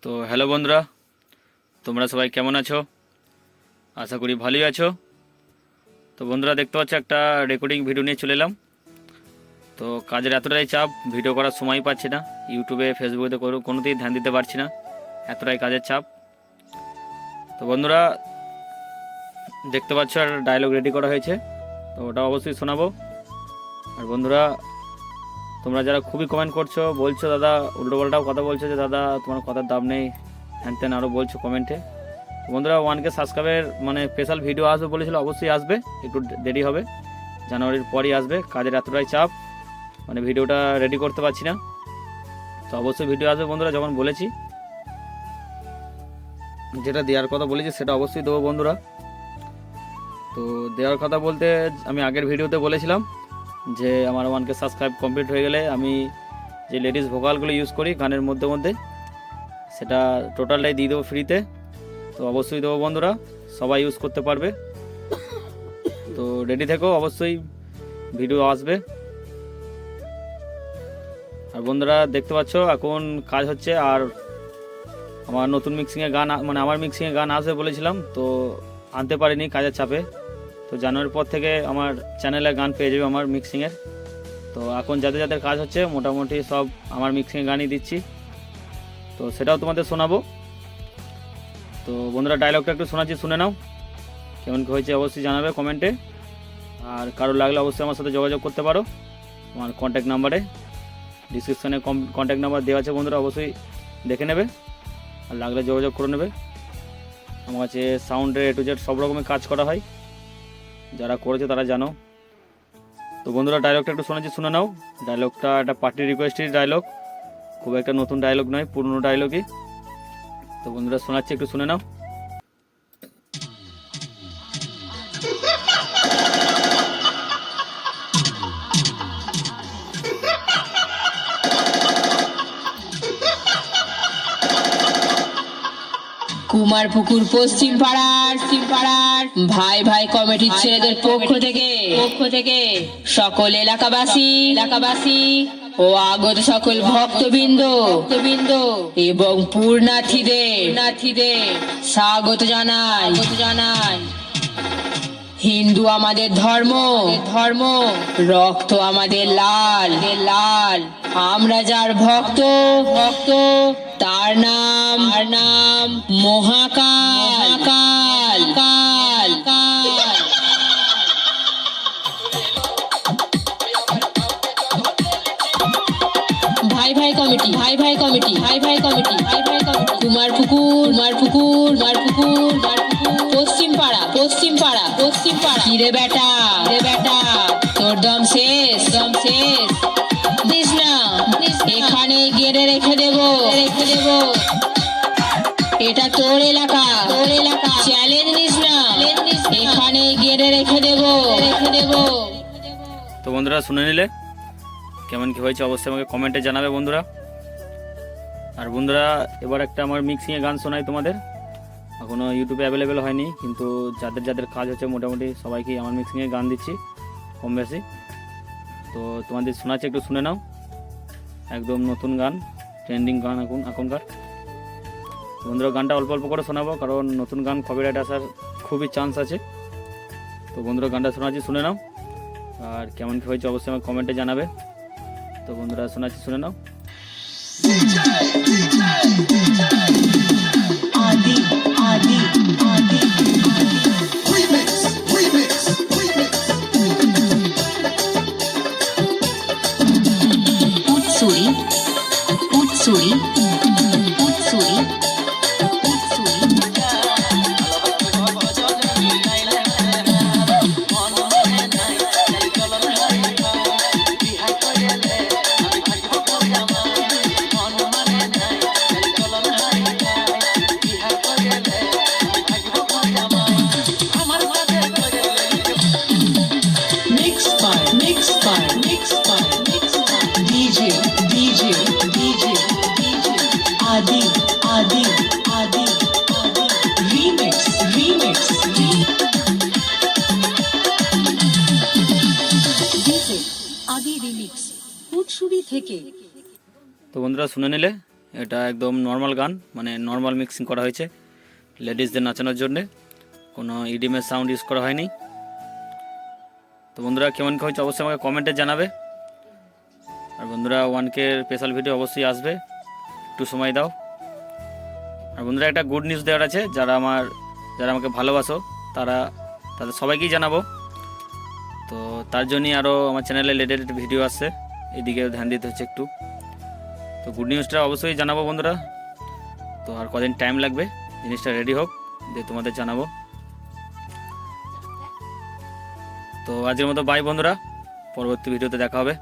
তো হ্যালো বন্ধুরা, তোমরা সবাই কেমন আছো? আশা করি ভালোই আছো। তো বন্ধুরা, দেখতে পাচ্ছ একটা রেকর্ডিং ভিডিও নিয়ে চলে এলাম। তো কাজের এতটাই চাপ, ভিডিও করার সময় পাচ্ছি না। ইউটিউবে ফেসবুকে কোনোতেই ধ্যান দিতে পারছি না, এতটাই কাজের চাপ। তো বন্ধুরা, দেখতে পাচ্ছ আর ডায়লগ রেডি করা হয়েছে, তো ওটা অবশ্যই শোনাবো। আর বন্ধুরা, তোমরা যারা খুবই কমেন্ট করছো, বলছো দাদা উল্টোপাল্টাও কথা বলছো যে দাদা তোমার কথার দাম নেই, হ্যান ত্যান আরও বলছো কমেন্টে। বন্ধুরা, 1K সাবস্ক্রাইবের মানে স্পেশাল ভিডিও আসবে বলেছিল, অবশ্যই আসবে, একটু দেরি হবে, জানুয়ারির পরই আসবে। কাজের এতটাই চাপ, মানে ভিডিওটা রেডি করতে পারছি না। তো অবশ্যই ভিডিও আসবে বন্ধুরা, যখন বলেছি, যেটা দেওয়ার কথা বলেছি সেটা অবশ্যই দেবো বন্ধুরা। তো দেওয়ার কথা বলতে আমি আগের ভিডিওতে বলেছিলাম যে আমার 1K সাবস্ক্রাইব কমপ্লিট হয়ে গেলে আমি যে লেডিস ভোকালগুলো ইউজ করি গানের মধ্যে মধ্যে, সেটা টোটালটাই দিয়ে দেবো ফ্রিতে। তো অবশ্যই দেবো বন্ধুরা, সবাই ইউজ করতে পারবে। তো রেডি থেকো, অবশ্যই ভিডিও আসবে। আর বন্ধুরা, দেখতে পাচ্ছ এখন কাজ হচ্ছে। আর আমার নতুন মিক্সিংয়ে গান, মানে আমার মিক্সিংয়ে গান আসবে বলেছিলাম, তো আনতে পারিনি কাজের চাপে। তো জানুয়ারির পর থেকে আমার চ্যানেলে গান পেয়ে যাবে আমার মিক্সিংয়ের। তো এখন যাদের যাদের কাজ হচ্ছে মোটামুটি সব আমার মিক্সিংয়ে গানই দিচ্ছি, তো সেটাও তোমাদের শোনাবো। তো বন্ধুরা, ডায়লগটা একটু শোনাচ্ছি, শুনে নাও, কেমন কী হয়েছে অবশ্যই জানাবে কমেন্টে। আর কারো লাগলে অবশ্যই আমার সাথে যোগাযোগ করতে পারো আমার কন্ট্যাক্ট নাম্বারে, ডিসক্রিপশানে কন্ট্যাক্ট নাম্বার দেওয়া আছে বন্ধুরা, অবশ্যই দেখে নেবে আর লাগলে যোগাযোগ করে নেবে। আমার কাছে সাউন্ডের A to Z সব রকমের কাজ করা হয়, যারা করেছে তারা জানো। তো বন্ধুরা, ডায়লগটা একটু শোনাচ্ছি, শুনে নাও। ডায়লগটা একটা পার্টি রিকোয়েস্টের ডায়লগ, খুব একটা নতুন ডায়লগ নয়, পুরনো ডায়লগই। তো বন্ধুরা শোনাচ্ছি, একটু শুনে নাও। কুমারপুকুর পশ্চিম পাড়ার ভাই ভাই কমিটির ছেলেদের পক্ষ থেকে সকল এলাকাবাসী ও আগত সকল ভক্তবৃন্দ এবং পূর্ণার্থীদের স্বাগত জানাই। হিন্দু আমাদের ধর্ম, রক্ত আমাদের লাল। আমরা যার ভক্ত তার নাম মহাকাল। ভাই ভাই কমিটি কুমারপুকুর পশ্চিম পাড়া কিরে বেটা তোর দম শেষ দিস না, এখানে গেড়ে রেখে দেবো। এটা তোর এলাকা, চ্যালেঞ্জ নিস না, এখানে গেড়ে রেখে দেবো। তো বন্ধুরা, শুনে নিলে কেমন কী হয়েছে অবশ্যই আমাকে কমেন্টে জানাবে বন্ধুরা। আর বন্ধুরা, এবার একটা আমার মিক্সিংয়ে গান শোনাই তোমাদের, এখনও ইউটিউবে অ্যাভেলেবেল হয়নি, কিন্তু যাদের যাদের কাজ হচ্ছে মোটামুটি সবাইকেই আমার মিক্সিংয়ে গান দিচ্ছি কম বেশি। তো তোমাদের শোনাচ্ছে, একটু শুনে নাও। একদম নতুন গান, ট্রেন্ডিং গান এখনকার। বন্ধুরা, গানটা অল্প অল্প করে শোনাবো, কারণ নতুন গান কপিরাইট আসার খুবই চান্স আছে। তো বন্ধুরা, গানটা শোনাচ্ছি, শুনে নাও। আর কেমন কী হয়েছে অবশ্যই আমাকে কমেন্টে জানাবে। তো বন্ধুরা, শোনাচ্ছি, শুনে নাও। উৎসুরি তো বন্ধুরা, শুনে নিলে এটা একদম নর্মাল গান, মানে নর্মাল মিক্সিং করা হয়েছে লেডিসদের নাচানোর জন্যে, কোনো ইডিএমের সাউন্ড ইউজ করা হয়নি। তো বন্ধুরা কেমন হয়েছে অবশ্যই আমাকে কমেন্টে জানাবে। আর বন্ধুরা 1K স্পেশাল ভিডিও অবশ্যই আসবে, একটু সময় দাও। আর বন্ধুরা একটা গুড নিউজ দেওয়ার আছে, যারা আমাকে ভালোবাসো তাদের সবাইকেই জানাবো। তো তার জন্যই আরও আমার চ্যানেলে লেটেস্ট ভিডিও আসছে, এদিকে ধ্যান দিতে হচ্ছে একটু। তো গুড নিউজটা অবশ্যই জানাবো বন্ধুরা। তো আর কদিন টাইম লাগবে, জিনিসটা রেডি হোক, দিয়ে তোমাদের জানাবো। তো আজকের মতো বাই বন্ধুরা, পরবর্তী ভিডিওতে দেখা হবে।